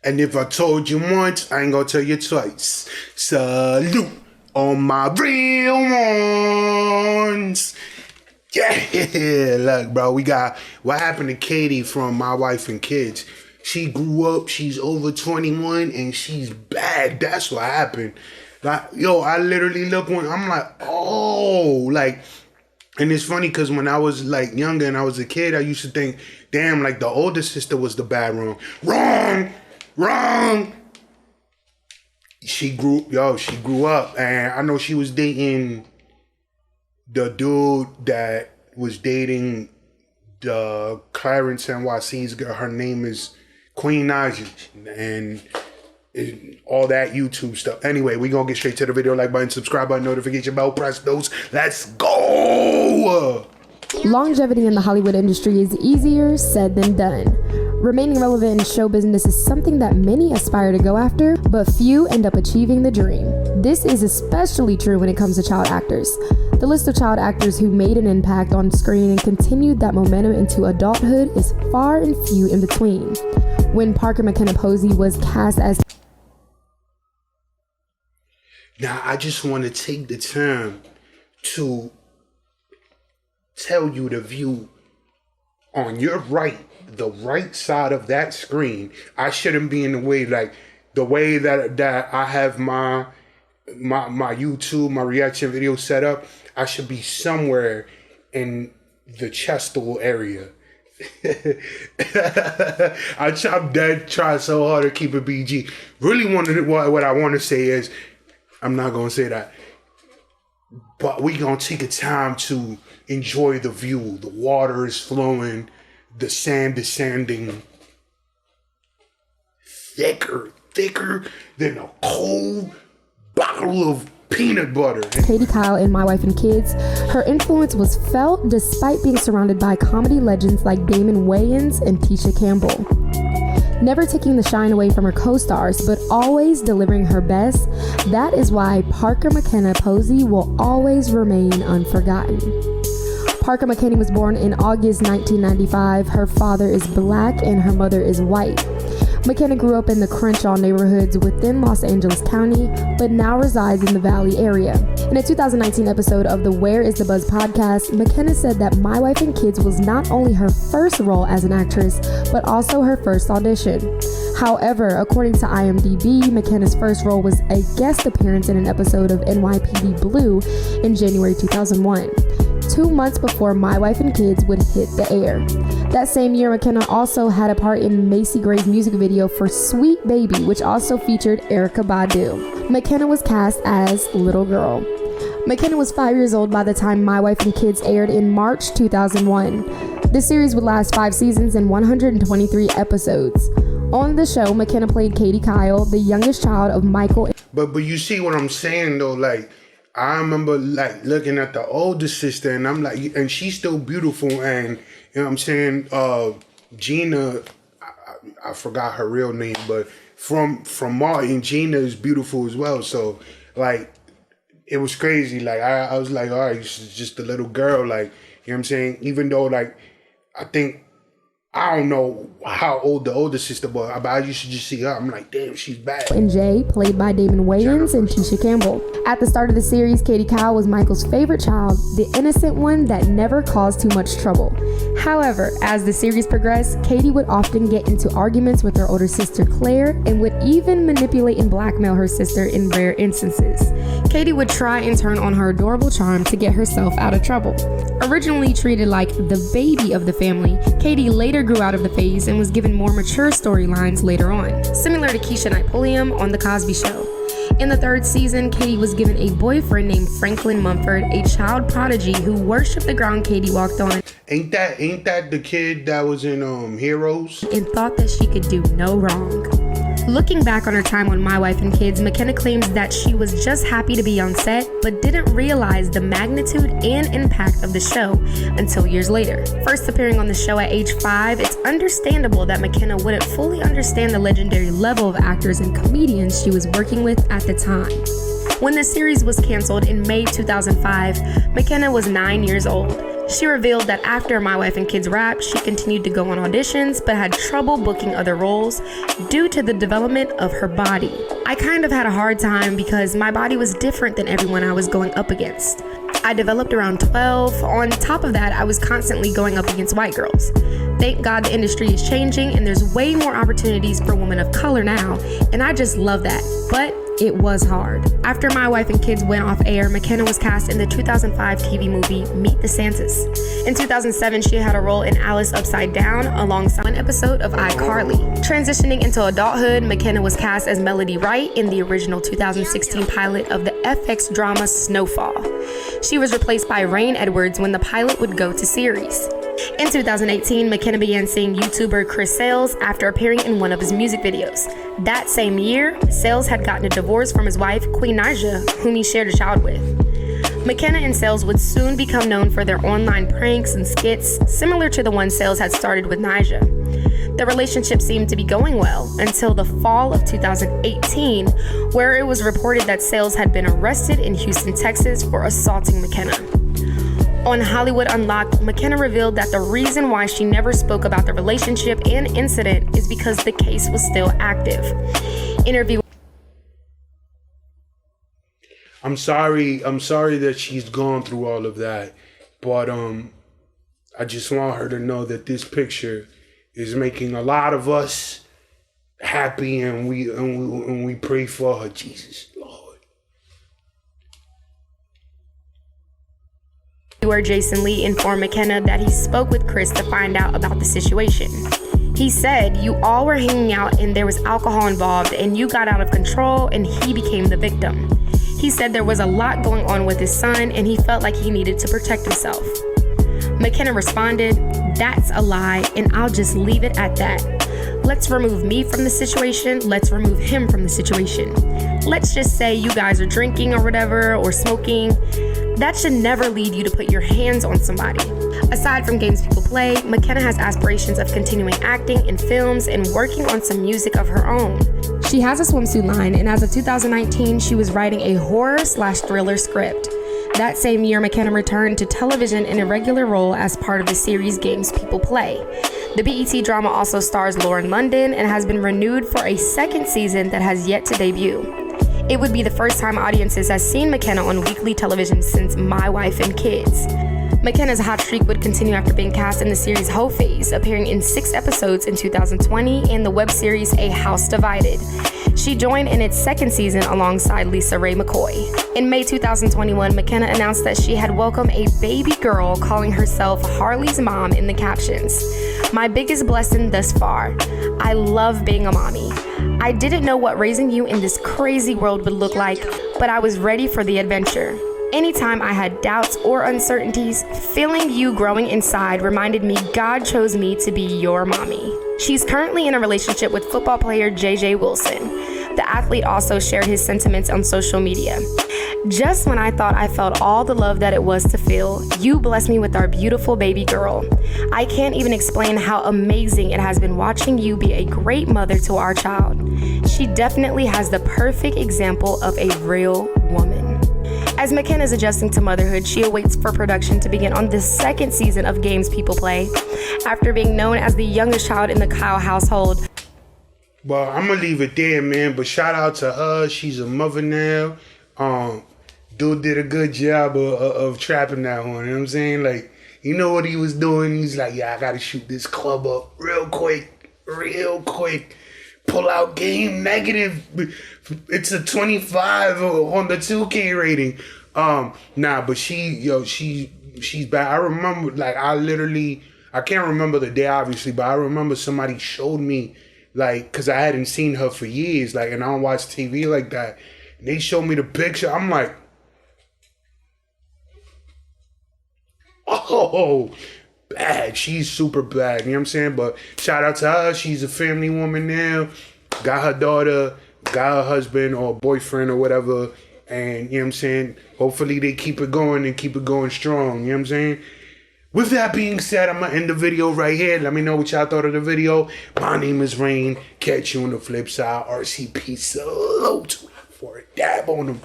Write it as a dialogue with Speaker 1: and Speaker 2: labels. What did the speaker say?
Speaker 1: And if I told you once, I ain't gonna tell you twice. Salute on my real ones. Yeah, look, bro, we got what happened to Kady from My Wife and Kids. She grew up, she's over 21, and she's bad. That's what happened. Like, yo, I literally look when I'm like, oh, like, and it's funny because when I was like younger and I was a kid, I used to think, damn, like the older sister was the bad one. Wrong. She grew up, and I know she was dating the dude that was dating the Clarence NYC's girl. Her name is Queen Naja, and all that YouTube stuff. Anyway, we gonna get straight to the video. Like button, subscribe button, notification bell, press those. Let's go!
Speaker 2: Longevity in the Hollywood industry is easier said than done. Remaining relevant in show business is something that many aspire to go after, but few end up achieving the dream. This is especially true when it comes to child actors. The list of child actors who made an impact on screen and continued that momentum into adulthood is far and few in between. When Parker McKenna Posey was cast as...
Speaker 1: Now, I just want to take the time to tell you the view on your right, the right side of that screen. I shouldn't be in the way, like the way that I have my YouTube, my reaction video set up. I should be somewhere in the chestal area. I'm dead trying so hard to keep it BG. Really what I want to say is, I'm not going to say that, but we going to take a time to enjoy the view. The water is flowing, the sand is sanding, thicker than a cold bottle of peanut butter.
Speaker 2: Kady Kyle in My Wife and Kids, her influence was felt despite being surrounded by comedy legends like Damon Wayans and Tisha Campbell. Never taking the shine away from her co-stars, but always delivering her best, that is why Parker McKenna Posey will always remain unforgotten. Parker McKenna was born in August 1995. Her father is black and her mother is white. McKenna grew up in the Crenshaw neighborhoods within Los Angeles County, but now resides in the Valley area. In a 2019 episode of the Where is the Buzz podcast, McKenna said that My Wife and Kids was not only her first role as an actress, but also her first audition. However, according to IMDb, McKenna's first role was a guest appearance in an episode of NYPD Blue in January 2001. 2 months before My Wife and Kids would hit the air. That same year, McKenna also had a part in Macy Gray's music video for Sweet Baby, which also featured Erykah Badu. McKenna was cast as Little Girl. McKenna was 5 years old by the time My Wife and Kids aired in March 2001. This series would last 5 seasons and 123 episodes. On the show, McKenna played Kady Kyle, the youngest child of Michael.
Speaker 1: But you see what I'm saying though, like, I remember like looking at the older sister and I'm like, and she's still beautiful, and you know what I'm saying, Gina, I forgot her real name, but from Martin, Gina is beautiful as well. So like, it was crazy. Like I was like, all right, she's just a little girl, like, you know what I'm saying? Even though like, I don't know how old the older sister was, but I used to just see her. I'm like, damn, she's bad.
Speaker 2: And Jay, played by Damon Wayans and Tisha Campbell. At the start of the series, Kady Kyle was Michael's favorite child, the innocent one that never caused too much trouble. However, as the series progressed, Kady would often get into arguments with her older sister Claire and would even manipulate and blackmail her sister in rare instances. Kady would try and turn on her adorable charm to get herself out of trouble. Originally treated like the baby of the family, Kady later grew out of the phase and was given more mature storylines later on, similar to Keisha Knight Pulliam on The Cosby Show. In the 3rd season, Kady was given a boyfriend named Franklin Mumford, a child prodigy who worshipped the ground Kady walked on.
Speaker 1: Ain't that the kid that was in Heroes?
Speaker 2: And thought that she could do no wrong. Looking back on her time on My Wife and Kids, McKenna claims that she was just happy to be on set, but didn't realize the magnitude and impact of the show until years later. First appearing on the show at age 5, it's understandable that McKenna wouldn't fully understand the legendary level of actors and comedians she was working with at the time. When the series was canceled in May 2005, McKenna was 9 years old. She revealed that after My Wife and Kids wrapped, she continued to go on auditions but had trouble booking other roles due to the development of her body. I kind of had a hard time because my body was different than everyone I was going up against. I developed around 12. On top of that, I was constantly going up against white girls. Thank God the industry is changing and there's way more opportunities for women of color now, and I just love that. But it was hard. After My Wife and Kids went off air, McKenna was cast in the 2005 TV movie Meet the Santas. In 2007, she had a role in Alice Upside Down alongside an episode of iCarly. Transitioning into adulthood, McKenna was cast as Melody Wright in the original 2016 pilot of the FX drama Snowfall. She was replaced by Rain Edwards when the pilot would go to series. In 2018, McKenna began seeing YouTuber Chris Sales after appearing in one of his music videos. That same year, Sales had gotten a divorce from his wife, Queen Naija, whom he shared a child with. McKenna and Sales would soon become known for their online pranks and skits, similar to the one Sales had started with Naija. The relationship seemed to be going well until the fall of 2018, where it was reported that Sales had been arrested in Houston, Texas for assaulting McKenna. On Hollywood Unlocked, McKenna revealed that the reason why she never spoke about the relationship and incident is because the case was still active. Interview.
Speaker 1: I'm sorry that she's gone through all of that, but I just want her to know that this picture is making a lot of us happy, and we pray for her. Jesus, Lord.
Speaker 2: Where Jason Lee informed McKenna that he spoke with Chris to find out about the situation. He said, "You all were hanging out and there was alcohol involved and you got out of control and he became the victim." He said there was a lot going on with his son and he felt like he needed to protect himself. McKenna responded, "That's a lie and I'll just leave it at that. Let's remove me from the situation. Let's remove him from the situation. Let's just say you guys are drinking or whatever, or smoking. That should never lead you to put your hands on somebody." Aside from games people play, McKenna has aspirations of continuing acting in films and working on some music of her own. She has a swimsuit line, and as of 2019, she was writing a horror/thriller script. That same year, McKenna returned to television in a regular role as part of the series Games People Play. The BET drama also stars Lauren London and has been renewed for a second season that has yet to debut. It would be the first time audiences have seen McKenna on weekly television since My Wife and Kids. McKenna's hot streak would continue after being cast in the series Hoe Phase, appearing in 6 episodes in 2020 in the web series A House Divided. She joined in its second season alongside Lisa Ray McCoy. In May 2021, McKenna announced that she had welcomed a baby girl, calling herself Harley's mom in the captions. "My biggest blessing thus far. I love being a mommy. I didn't know what raising you in this crazy world would look like, but I was ready for the adventure. Anytime I had doubts or uncertainties, feeling you growing inside reminded me God chose me to be your mommy." She's currently in a relationship with football player JJ Wilson. The athlete also shared his sentiments on social media. "Just when I thought I felt all the love that it was to feel, you blessed me with our beautiful baby girl. I can't even explain how amazing it has been watching you be a great mother to our child. She definitely has the perfect example of a real woman." As McKenna is adjusting to motherhood, she awaits for production to begin on the second season of Games People Play. After being known as the youngest child in the Kyle household.
Speaker 1: Well, I'm gonna leave it there, man. But shout out to her. She's a mother now. Dude did a good job of trapping that one. You know what I'm saying? Like, you know what he was doing? He's like, "Yeah, I gotta shoot this club up real quick. Pull out game negative. It's a 25 on the 2K rating." But she's bad. I remember, like, I can't remember the day, obviously, but I remember somebody showed me, like, because I hadn't seen her for years, like, and I don't watch TV like that. And they showed me the picture. I'm like, oh, bad. She's super bad. You know what I'm saying? But shout out to her. She's a family woman now. Got her daughter, got her husband or boyfriend or whatever. And, you know what I'm saying? Hopefully they keep it going and keep it going strong. You know what I'm saying? With that being said, I'm going to end the video right here. Let me know what y'all thought of the video. My name is Rain. Catch you on the flip side. RCP salute for a dab on them.